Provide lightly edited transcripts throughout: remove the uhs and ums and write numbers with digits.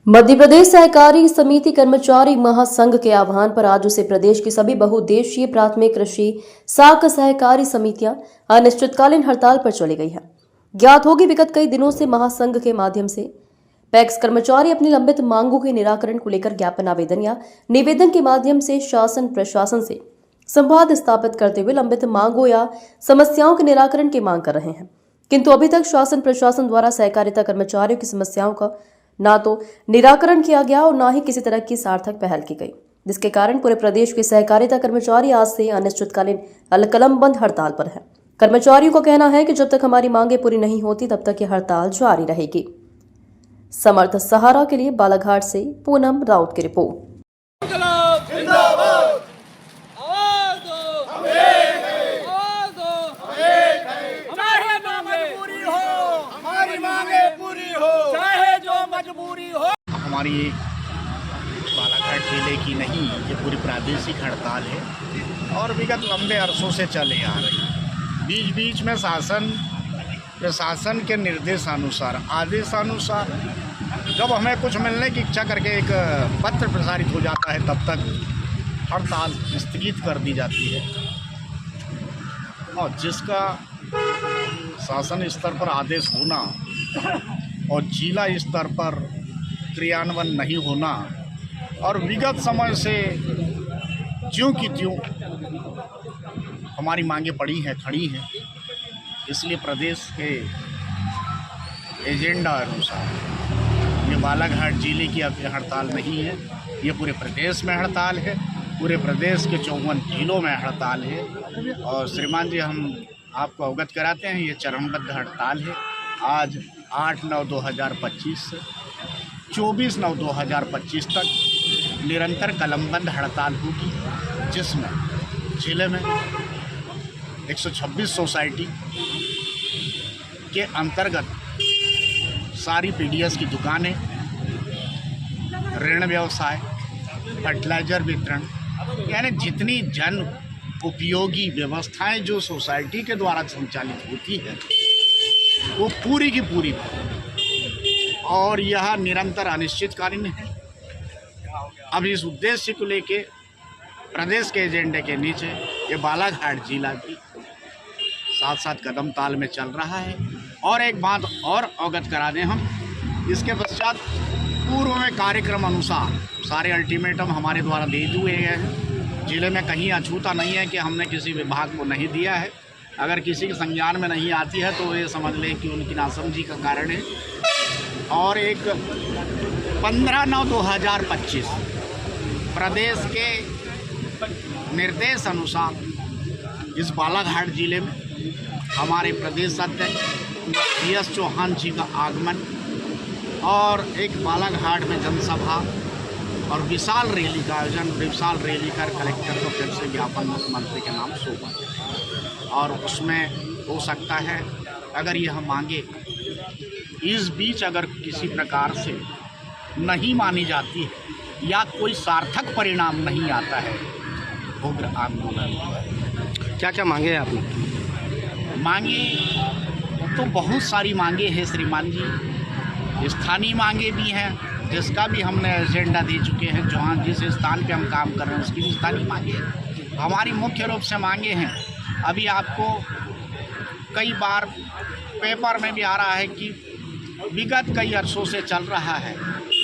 मध्य प्रदेश सहकारी समिति कर्मचारी महासंघ के आह्वान पर आज से प्रदेश की सभी बहुउद्देशीय प्राथमिक कृषि साख सहकारी समितियां अनिश्चितकालीन हड़ताल पर चली गई हैं। ज्ञात होगी विगत कई दिनों से महासंघ के माध्यम से पैक्स कर्मचारी अपनी लंबित मांगों के निराकरण को लेकर ज्ञापन आवेदन या निवेदन के माध्यम से शासन प्रशासन से संवाद स्थापित करते हुए लंबित मांगों या समस्याओं के निराकरण की मांग कर रहे हैं, किंतु अभी तक शासन प्रशासन द्वारा सहकारिता कर्मचारियों की समस्याओं का ना तो निराकरण किया गया और ना ही किसी तरह की सार्थक पहल की गई, जिसके कारण पूरे प्रदेश के सहकारिता कर्मचारी आज से अनिश्चितकालीन अलकलमबंद हड़ताल पर हैं। कर्मचारियों का कहना है कि जब तक हमारी मांगें पूरी नहीं होती तब तक ये हड़ताल जारी रहेगी। समर्थ सहारा के लिए बालाघाट से पूनम राउत की रिपोर्ट। हमारी बालाघाट जिले की नहीं, ये पूरी प्रादेशिक हड़ताल है और विगत लंबे अरसों से चले आ रही है। बीच बीच में शासन प्रशासन के निर्देशानुसार आदेशानुसार जब हमें कुछ मिलने की इच्छा करके एक पत्र प्रसारित हो जाता है तब तक हड़ताल स्थगित कर दी जाती है और जिसका शासन स्तर पर आदेश होना और जिला स्तर पर क्रियान्वयन नहीं होना और विगत समय से ज्यों की त्यों हमारी मांगें पड़ी हैं, खड़ी हैं, इसलिए प्रदेश के एजेंडा अनुसार ये बालाघाट जिले की हड़ताल नहीं है, ये पूरे प्रदेश में हड़ताल है, पूरे प्रदेश के 54 जिलों में हड़ताल है। और श्रीमान जी, हम आपको अवगत कराते हैं, ये चरणबद्ध हड़ताल है। आज 8/9/2025 से 24/9/2025 तक निरंतर कलमबंद हड़ताल होगी, जिसमें जिले में 126 सोसाइटी के अंतर्गत सारी पीडीएस की दुकानें, ऋण व्यवसाय, फर्टिलाइजर वितरण, यानी जितनी जन उपयोगी व्यवस्थाएं जो सोसाइटी के द्वारा संचालित होती है वो पूरी की पूरी और यह निरंतर अनिश्चितकालीन है। अब इस उद्देश्य को लेके प्रदेश के एजेंडे के नीचे ये बालाघाट जिला भी साथ साथ कदम ताल में चल रहा है। और एक बात और अवगत करा दें हम, इसके पश्चात पूर्व में कार्यक्रम अनुसार सारे अल्टीमेटम हमारे द्वारा दे दिए गए हैं। जिले में कहीं अछूता नहीं है कि हमने किसी विभाग को नहीं दिया है। अगर किसी के संज्ञान में नहीं आती है तो ये समझ लें कि उनकी नासमझी का कारण है। और एक 15/9/2025 प्रदेश के निर्देश अनुसार इस बालाघाट जिले में हमारे प्रदेश अध्यक्ष PS चौहान जी का आगमन और एक बालाघाट में जनसभा और विशाल रैली का आयोजन, विशाल रैली कर कलेक्टर को फिर से ज्ञापन मुख्यमंत्री के नाम सौंपा और उसमें हो सकता है अगर यह मांगे इस बीच अगर किसी प्रकार से नहीं मानी जाती है या कोई सार्थक परिणाम नहीं आता है, उग्र आंदोलन। क्या क्या मांगे हैं आपने? मांगे तो बहुत सारी मांगे हैं श्रीमान जी। स्थानीय मांगे भी हैं, जिसका भी हमने एजेंडा दे चुके हैं। जहाँ जिस स्थान पे हम काम कर रहे हैं उसकी भी स्थानीय मांगे हैं। हमारी मुख्य रूप से मांगे हैं, अभी आपको कई बार पेपर में भी आ रहा है कि विगत कई अर्सों से चल रहा है,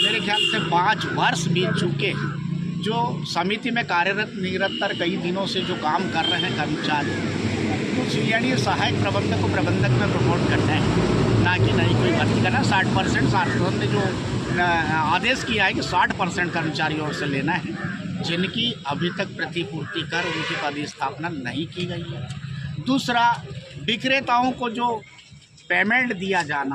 मेरे ख्याल से 5 वर्ष बीत चुके हैं, जो समिति में कार्यरत निरंतर कई दिनों से जो काम कर रहे हैं कर्मचारी, कुछ यानी सहायक प्रबंधक को प्रबंधक में प्रमोट करना है, ना कि नहीं कोई भर्ती करना। 60% शासन ने जो आदेश किया है कि 60% कर्मचारियों से लेना है, जिनकी अभी तक प्रतिपूर्ति कर उनकी पदस्थापना नहीं की गई है। दूसरा, विक्रेताओं को जो पेमेंट दिया जाना